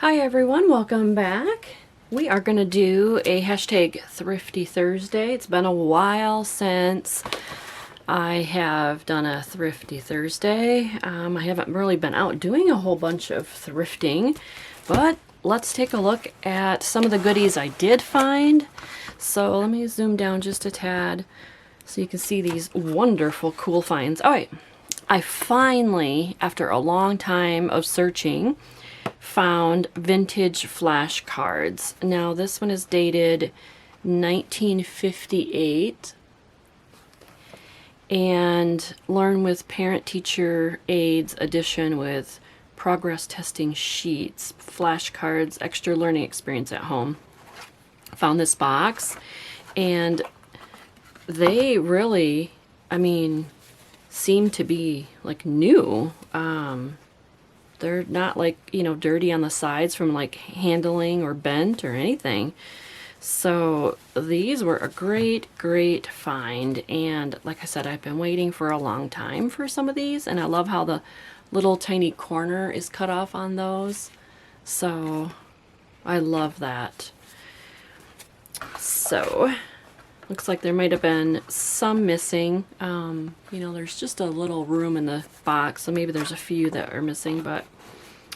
Hi everyone, welcome back. We are going to do a hashtag Thrifty Thursday. It's been a while since I have done a Thrifty Thursday. I haven't really been out doing a whole bunch of thrifting, but let's take a look at some of the goodies I did find. So let me zoom down just a tad so you can see these wonderful cool finds. Alright, I finally, after a long time of searching, found vintage flashcards. Now this one is dated 1958 and Learn with Parent Teacher Aids edition with progress testing sheets, flashcards, extra learning experience at home. Found this box and they really, seem to be like new. They're not like, dirty on the sides from like handling or bent or anything. So these were a great find. And like I said, I've been waiting for a long time for some of these. And I love how the little tiny corner is cut off on those. So I love that. So looks like there might have been some missing. There's just a little room in the box, so maybe there's a few that are missing, but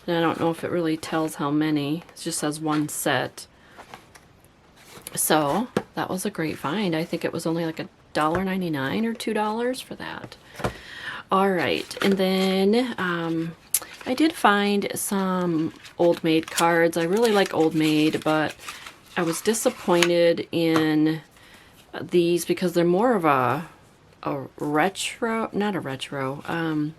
I don't know if it really tells how many. It just says one set. So that was a great find. I think it was only like $1.99 or $2 for that. All right, and then I did find some old Maid cards. I really like old Maid, but I was disappointed in these because they're more of a retro, not a retro,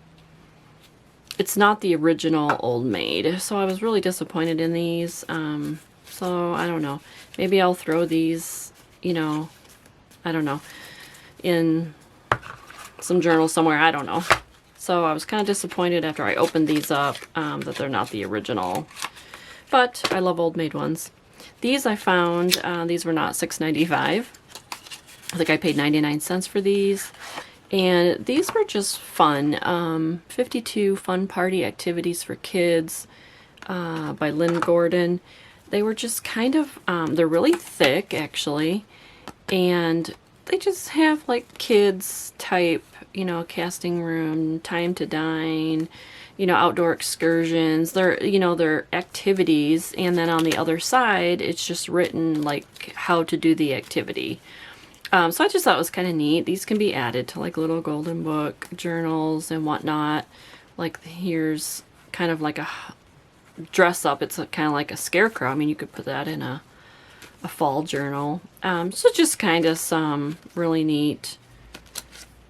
it's not the original Old Maid, so I was really disappointed in these. So I don't know, maybe I'll throw these, I don't know, in some journal somewhere, I don't know. So I was kind of disappointed after I opened these up that they're not the original, but I love Old Maid ones. These I found, these were not $6.95. I think I paid 99 cents for these, and these were just fun. 52 Fun Party Activities for Kids by Lynn Gordon. They were just kind of, they're really thick actually, and they just have like kids type, casting room, time to dine, outdoor excursions. They're activities, and then on the other side it's just written like how to do the activity. So I just thought it was kind of neat. These can be added to like little golden book journals and whatnot. Like here's kind of like a dress up. It's kind of like a scarecrow. You could put that in a fall journal. So just kind of some really neat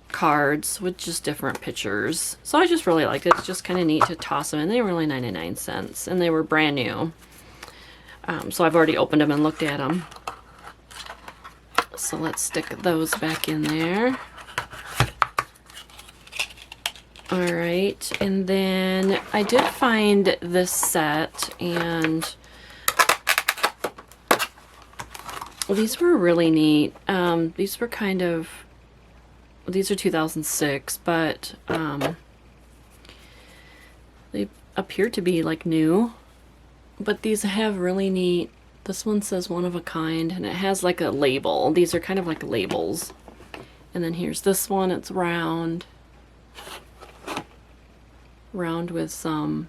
cards with just different pictures. So I just really liked it. It's just kind of neat to toss them in. They were only 99 cents and they were brand new. So I've already opened them and looked at them. So let's stick those back in there. Alright, and then I did find this set, and these were really neat. These were these are 2006, but they appear to be like new, but these have really neat. This one says one of a kind, and it has like a label. These are kind of like labels. And then here's this one. It's round with some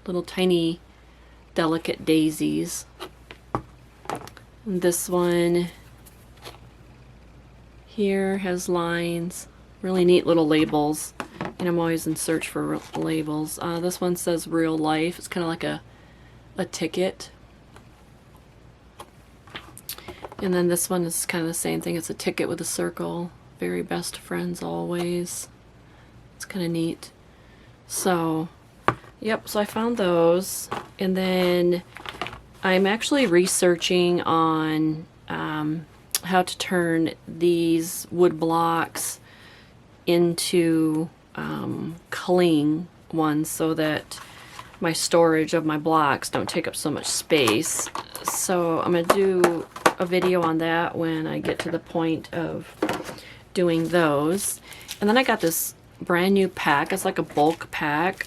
little tiny delicate daisies. And this one here has lines, really neat little labels, and I'm always in search for labels. This one says real life. It's kind of like a ticket. And then this one is kind of the same thing. It's a ticket with a circle. Very best friends always. It's kind of neat. So, yep, so I found those. And then I'm actually researching on how to turn these wood blocks into cling ones so that my storage of my blocks don't take up so much space. So I'm going to do a video on that when I get to the point of doing those. And then I got this brand new pack. It's like a bulk pack.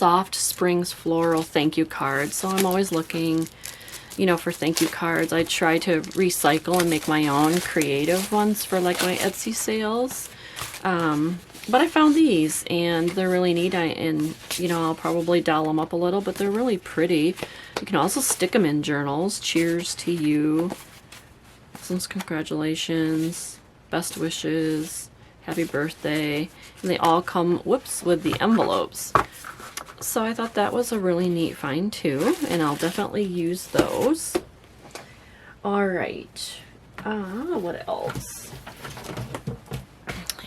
Soft Springs Floral thank you cards. So I'm always looking, you know, for thank you cards. I try to recycle and make my own creative ones for like my Etsy sales. But I found these and they're really neat. And you know, I'll probably doll them up a little, but they're really pretty. You can also stick them in journals. Cheers to you. Some congratulations, best wishes, happy birthday. And they all come, whoops, with the envelopes. So I thought that was a really neat find too, and I'll definitely use those. All right, what else?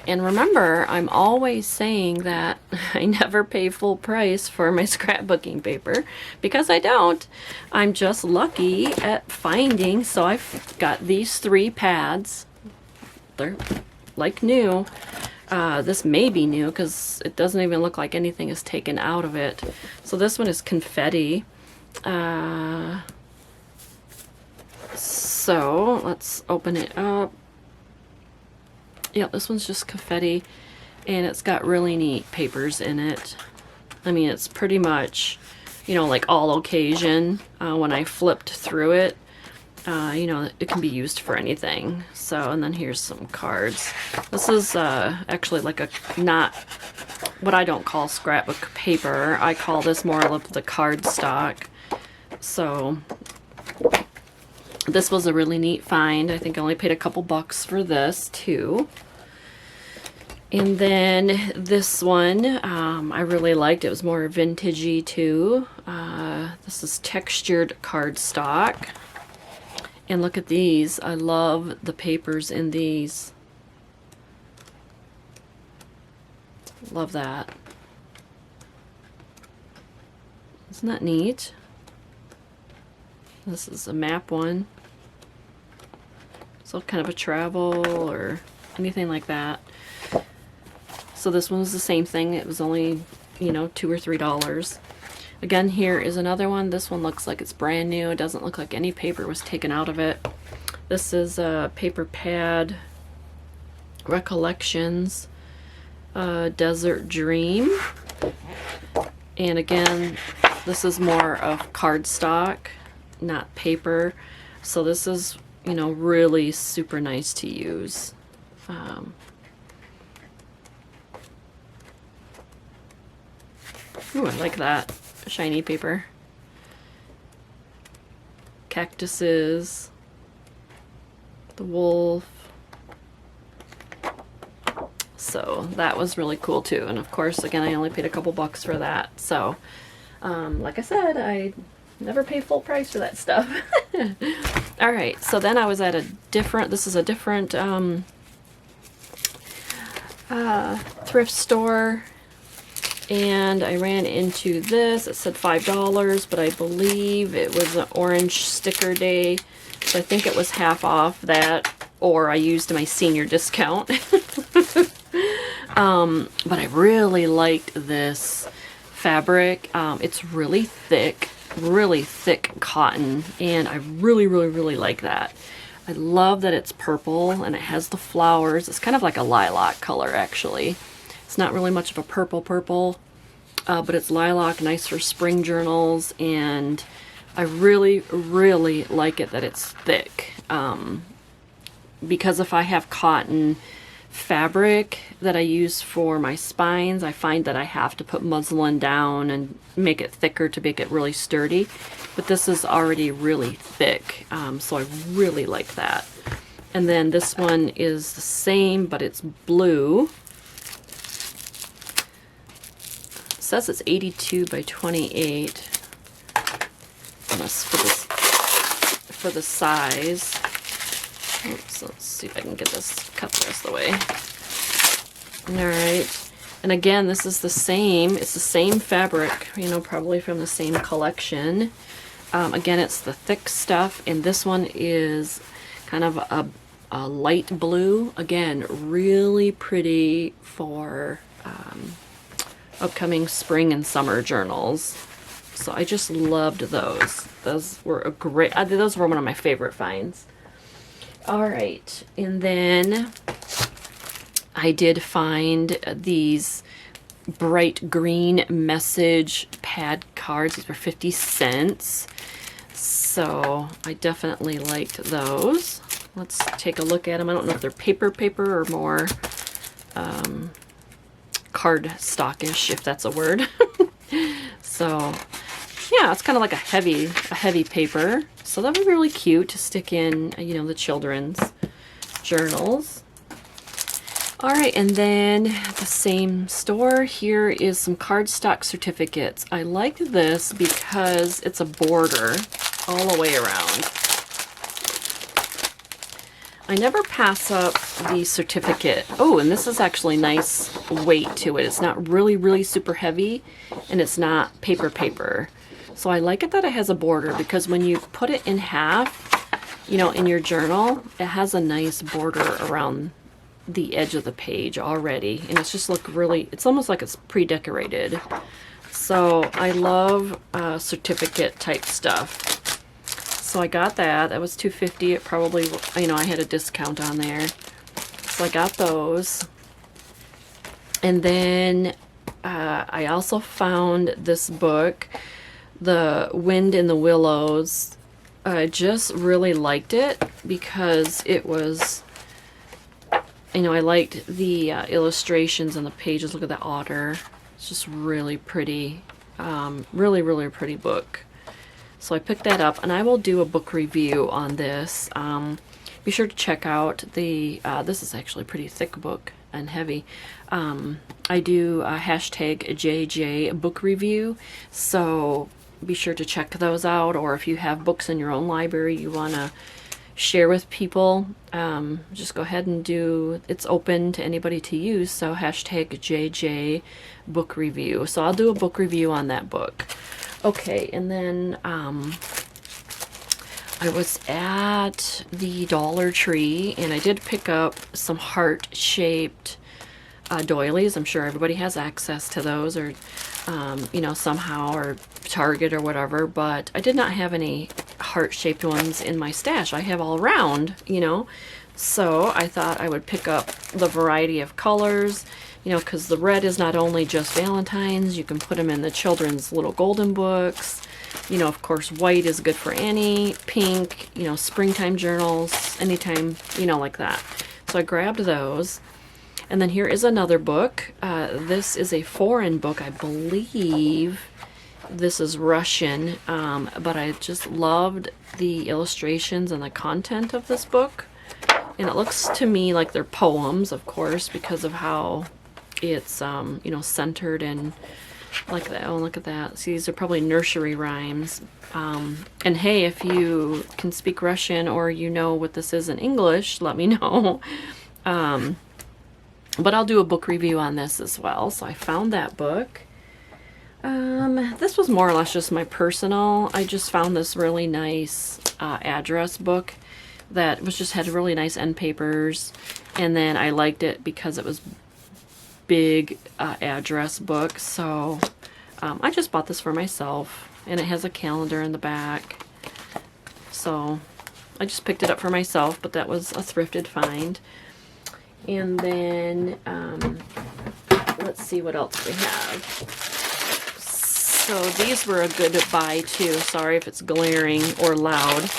And remember, I'm always saying that I never pay full price for my scrapbooking paper, because I don't. I'm just lucky at finding. So I've got these 3 pads. They're like new. This may be new because it doesn't even look like anything is taken out of it. So this one is confetti. So let's open it up. Yeah, this one's just confetti, and it's got really neat papers in it. I mean, it's pretty much, you know, like all occasion. When I flipped through it, you know, it can be used for anything. So, and then here's some cards. This is actually like a, not what I don't call scrapbook paper. I call this more of the cardstock. So this was a really neat find. I think I only paid a couple bucks for this too. And then this one, I really liked. It was more vintagey too. This is textured cardstock. And look at these. I love the papers in these. Love that. Isn't that neat? This is a map one. So kind of a travel or anything like that. So this one was the same thing. It was only, you know, $2 or $3. Again, here is another one. This one looks like it's brand new. It doesn't look like any paper was taken out of it. This is a paper pad, Recollections, Desert Dream. And again, this is more of cardstock, not paper. So this is, you know, really super nice to use. Ooh, I like that. Shiny paper. Cactuses. The wolf. So that was really cool too. And of course, again, I only paid a couple bucks for that. So, like I said, I never pay full price for that stuff. All right, so then I was at a different, this is a different thrift store, and I ran into this. It said $5, but I believe it was an orange sticker day, so I think it was half off that, or I used my senior discount. But I really liked this fabric. It's really thick cotton, and I really like that. I love that it's purple and it has the flowers. It's kind of like a lilac color, actually. It's not really much of a purple, but it's lilac, nice for spring journals, and I really like it that it's thick. Because if I have cotton fabric that I use for my spines, I find that I have to put muslin down and make it thicker to make it really sturdy. But this is already really thick, so I really like that. And then this one is the same, but it's blue. It says it's 82 by 28. For the size. Oops, let's see if I can get this cut the rest of the way. Alright, and again, this is the same, it's the same fabric, you know, probably from the same collection. Again, it's the thick stuff, and this one is kind of a light blue. Again, really pretty for upcoming spring and summer journals. So I just loved those. Those were a great, those were one of my favorite finds. All right, and then I did find these bright green message pad cards. These were 50 cents. So I definitely liked those. Let's take a look at them. I don't know if they're paper or more cardstockish, if that's a word. So yeah, it's kind of like a heavy paper. So that would be really cute to stick in, you know, the children's journals. All right, and then the same store, here is some Cardstock Certificates. I liked this because it's a border all the way around. I never pass up the certificate. Oh, and this is actually nice weight to it. It's not really super heavy, and it's not paper. So I like it that it has a border, because when you put it in half, you know, in your journal, it has a nice border around the edge of the page already, and it's just look really, it's almost like it's pre-decorated. So I love certificate type stuff. So I got that. That was $2.50. It probably, you know, I had a discount on there. So I got those. And then I also found this book, The Wind in the Willows. I just really liked it because it was, you know, I liked the illustrations on the pages. Look at the otter. It's just really pretty. Really pretty book. So I picked that up, and I will do a book review on this. Be sure to check out the, this is actually a pretty thick book and heavy. I do a hashtag JJ book review, so be sure to check those out. Or if you have books in your own library you want to share with people, just go ahead and do, it's open to anybody to use, so hashtag JJ book review. So I'll do a book review on that book. Okay, and then I was at the Dollar Tree, and I did pick up some heart-shaped doilies. I'm sure everybody has access to those, or you know, somehow, or Target or whatever, but I did not have any heart-shaped ones in my stash. I have all round, you know, so I thought I would pick up the variety of colors, you know, because the red is not only just Valentine's, you can put them in the children's little golden books. You know, of course, white is good for Annie, pink, you know, springtime journals, anytime, you know, like that. So I grabbed those. And then here is another book. This is a foreign book, I believe. This is Russian, but I just loved the illustrations and the content of this book. And it looks to me like they're poems, of course, because of how it's, you know, centered and like that. Oh, look at that. See, these are probably nursery rhymes. And hey, if you can speak Russian or you know what this is in English, let me know. But I'll do a book review on this as well. So I found that book. This was more or less just my personal. I just found this really nice address book that was just had really nice end papers, and then I liked it because it was big address book. So I just bought this for myself, and it has a calendar in the back. So I just picked it up for myself, but that was a thrifted find. And then let's see what else we have. So these were a good buy too. Sorry if it's glaring or loud.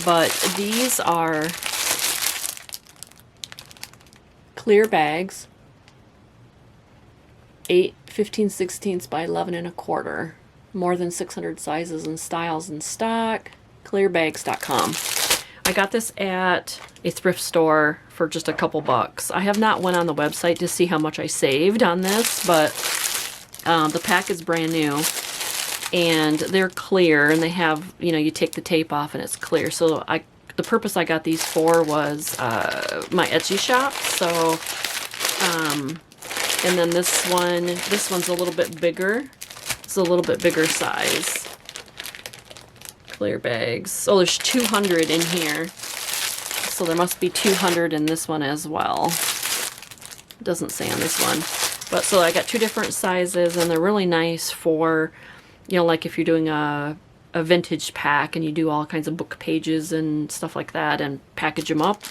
But these are clear bags. 8, 15/16 by 11 1/4. More than 600 sizes and styles in stock. Clearbags.com. I got this at a thrift store for just a couple bucks. I have not went on the website to see how much I saved on this, but the pack is brand new, and they're clear, and they have, you know, you take the tape off and it's clear. So the purpose I got these for was my Etsy shop. So and then this one's a little bit bigger. It's a little bit bigger size. Clear bags. Oh, there's 200 in here. So there must be 200 in this one as well. It doesn't say on this one. But so I got 2 different sizes, and they're really nice for, you know, like if you're doing a vintage pack and you do all kinds of book pages and stuff like that and package them up.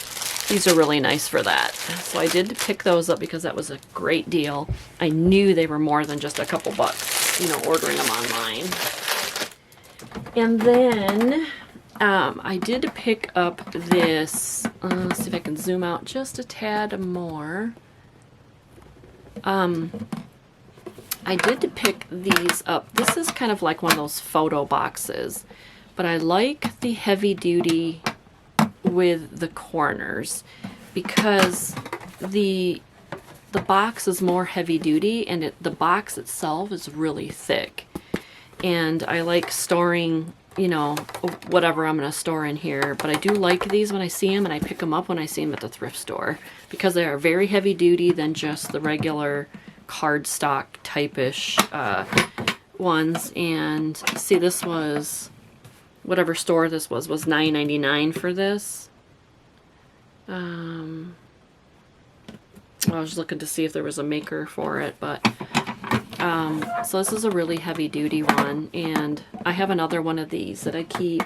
these are really nice for that. So I did pick those up because that was a great deal. I knew they were more than just a couple bucks, you know, ordering them online. And then I did pick up this, let's see if I can zoom out just a tad more. I did pick these up. This is kind of like one of those photo boxes, but I like the heavy duty with the corners because the box is more heavy duty and the box itself is really thick. And I like storing, you know, whatever I'm going to store in here. But I do like these when I see them, and I pick them up when I see them at the thrift store because they are very heavy duty than just the regular cardstock type-ish ones. And see, this was, whatever store this was $9.99 for this. I was looking to see if there was a maker for it, but so this is a really heavy duty one, and I have another one of these that I keep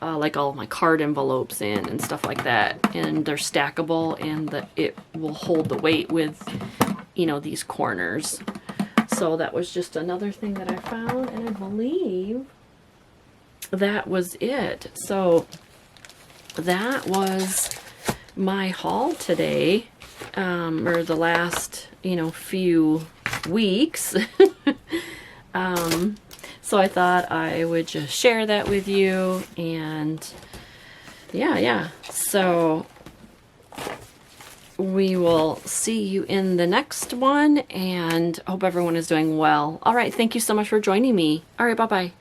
like all of my card envelopes in and stuff like that, and they're stackable, and it will hold the weight with, you know, these corners. So that was just another thing that I found, and I believe that was it. So that was my haul today, or the last, you know, few weeks. So I thought I would just share that with you, and yeah. So we will see you in the next one, and hope everyone is doing well. All right, thank you so much for joining me. All right, bye-bye.